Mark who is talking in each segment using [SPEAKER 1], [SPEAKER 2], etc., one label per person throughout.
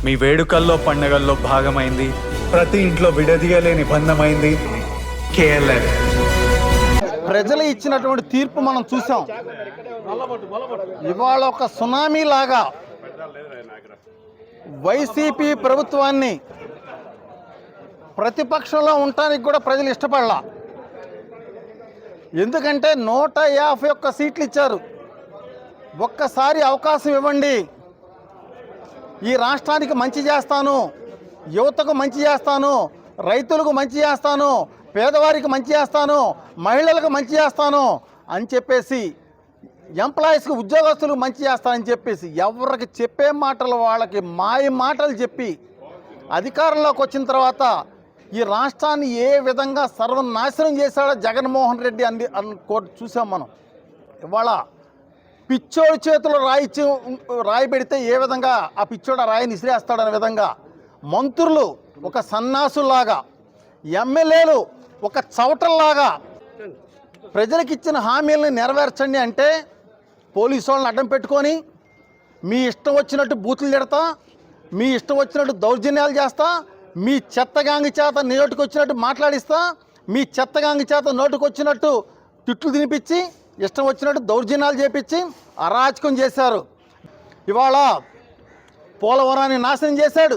[SPEAKER 1] మీ వేడుకల్లో పండగల్లో భాగమైంది, ప్రతి ఇంట్లో విడదీయలేని బంధమైంది KLM.
[SPEAKER 2] ప్రజలు ఇచ్చినటువంటి తీర్పు మనం చూసాం. ఇవాళ ఒక సునామీ లాగా వైసీపీ ప్రభుత్వాన్ని ప్రతిపక్షంలో ఉండటానికి కూడా ప్రజలు ఇష్టపడలా. ఎందుకంటే 151 సీట్లు ఇచ్చారు. ఒక్కసారి అవకాశం ఇవ్వండి, ఈ రాష్ట్రానికి మంచి చేస్తాను, యువతకు మంచి చేస్తాను, రైతులకు మంచి చేస్తాను, పేదవారికి మంచి చేస్తాను, మహిళలకు మంచి చేస్తాను అని చెప్పేసి, ఎంప్లాయీస్కి ఉద్యోగస్తులకు మంచి చేస్తానని చెప్పేసి ఎవరికి చెప్పే మాటలు వాళ్ళకి మాయ మాటలు చెప్పి అధికారంలోకి వచ్చిన తర్వాత ఈ రాష్ట్రాన్ని ఏ విధంగా సర్వనాశనం చేశాడో జగన్మోహన్ రెడ్డి చూసాం మనం. ఇవాళ పిచ్చోడి చేతులు రాయి పెడితే ఏ విధంగా ఆ పిచ్చోడు ఆ రాయిని ఇసిరేస్తాడనే విధంగా మంత్రులు ఒక సన్నాసుల్లాగా, ఎమ్మెల్యేలు ఒక చవటల్లాగా ప్రజలకు ఇచ్చిన హామీలను నెరవేర్చండి అంటే పోలీసు వాళ్ళని అడ్డం పెట్టుకొని మీ ఇష్టం వచ్చినట్టు బూతులు తిడతా, మీ ఇష్టం వచ్చినట్టు దౌర్జన్యాలు చేస్తా, మీ చెత్తగాంగి చేత నోటికి వచ్చినట్టు మాట్లాడిస్తా, మీ చెత్తగాంగి చేత నోటికి వచ్చినట్టు తిట్లు తినిపించి ఇష్టం వచ్చినట్టు దౌర్జన్యాలు చేపించి అరాచకం చేశారు. ఇవాళ పోలవరాన్ని నాశనం చేశాడు,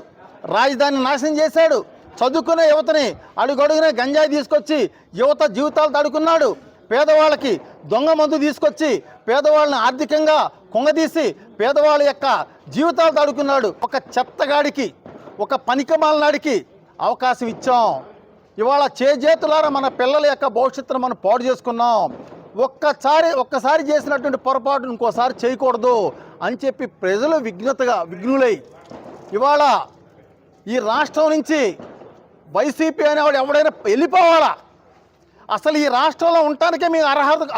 [SPEAKER 2] రాజధానిని నాశనం చేశాడు, చదువుకునే యువతని అడుగడుగునే గంజాయి తీసుకొచ్చి యువత జీవితాలు తడుకున్నాడు, పేదవాళ్ళకి దొంగ మందు తీసుకొచ్చి పేదవాళ్ళని ఆర్థికంగా కొంగదీసి పేదవాళ్ళ యొక్క జీవితాలు తడుకున్నాడు. ఒక చెత్తగాడికి, ఒక పనికిమాలినాడికి అవకాశం ఇచ్చాం. ఇవాళ చేతులారా మన పిల్లల యొక్క భవిష్యత్తును మనం పాడు చేసుకున్నాం. ఒక్కసారి చేసినటువంటి పొరపాటు ఇంకోసారి చేయకూడదు అని చెప్పి ప్రజలు విఘ్నులై ఇవాళ ఈ రాష్ట్రం నుంచి వైసీపీ అనేవాడు ఎవడైనా వెళ్ళిపోవాలా. అసలు ఈ రాష్ట్రంలో ఉండటానికే మీరు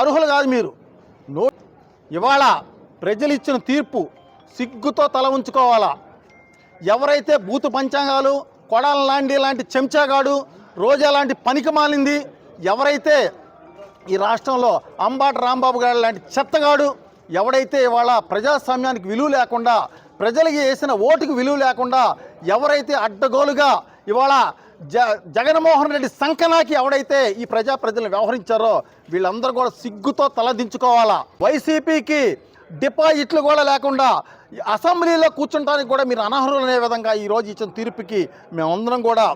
[SPEAKER 2] అర్హులు కాదు మీరు. ఇవాళ ప్రజలు ఇచ్చిన తీర్పు సిగ్గుతో తల ఉంచుకోవాలా. ఎవరైతే బూతు పంచాంగాలు, కొడాల లాంటి చెంచాగాడు, రోజా లాంటి పనికి మాలింది, ఎవరైతే ఈ రాష్ట్రంలో అంబాటి రాంబాబు గారు లాంటి చెత్తగాడు, ఎవడైతే ఇవాళ ప్రజాస్వామ్యానికి విలువ లేకుండా, ప్రజలకి వేసిన ఓటుకు విలువ లేకుండా, ఎవరైతే అడ్డగోలుగా ఇవాళ జగన్మోహన్ రెడ్డి సంకనాకి ఎవడైతే ఈ ప్రజలను వ్యవహరించారో వీళ్ళందరూ కూడా సిగ్గుతో తలదించుకోవాలా. వైసీపీకి డిపాజిట్లు కూడా లేకుండా అసెంబ్లీలో కూర్చుంటానికి కూడా మీరు అనర్హులు అనే విధంగా ఈరోజు ఇచ్చిన తీర్పుకి మేమందరం కూడా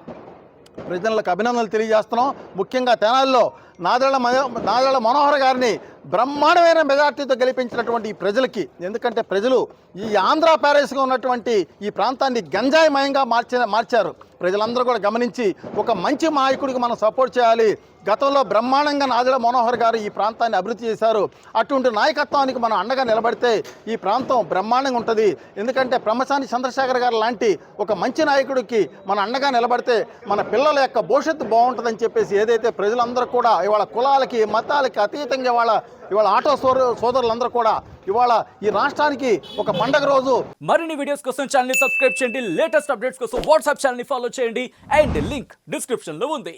[SPEAKER 2] ప్రజలకు అభినందనలు తెలియజేస్తున్నాం. ముఖ్యంగా తెనాలిలో నాదెళ్ల మనోహర్ గారిని బ్రహ్మాండమైన మెజార్టీతో గెలిపించినటువంటి ఈ ప్రజలకి, ఎందుకంటే ప్రజలు ఈ ఆంధ్ర ప్యారేస్గా ఉన్నటువంటి ఈ ప్రాంతాన్ని గంజాయిమయంగా మార్చారు. ప్రజలందరూ కూడా గమనించి ఒక మంచి నాయకుడికి మనం సపోర్ట్ చేయాలి. గతంలో బ్రహ్మాండంగా నాదెళ్ల మనోహర్ గారు ఈ ప్రాంతాన్ని అభివృద్ధి చేశారు. అటువంటి నాయకత్వానికి మనం అండగా నిలబడితే ఈ ప్రాంతం బ్రహ్మాండంగా ఉంటుంది. ఎందుకంటే బ్రహ్మశాని చంద్రశేఖర్ గారు లాంటి ఒక మంచి నాయకుడికి మనం అండగా నిలబడితే మన పిల్లల యొక్క భవిష్యత్తు బాగుంటుందని చెప్పేసి ఏదైతే ప్రజలందరూ కూడా ఇవాళ కులాలకి మతాలకి అతీతంగా ఇవాళ ఆటో సోదరులందరూ కూడా ఇవాళ ఈ రాష్ట్రానికి ఒక పండగ రోజు.
[SPEAKER 3] మరిన్ని వీడియోస్ కోసం ఛానల్ ని సబ్స్క్రైబ్ చేయండి, లేటెస్ట్ అప్డేట్స్ కోసం వాట్సాప్ ఛానల్ ని ఫాలో చేయండి అండ్ లింక్ డిస్క్రిప్షన్ లో ఉంది.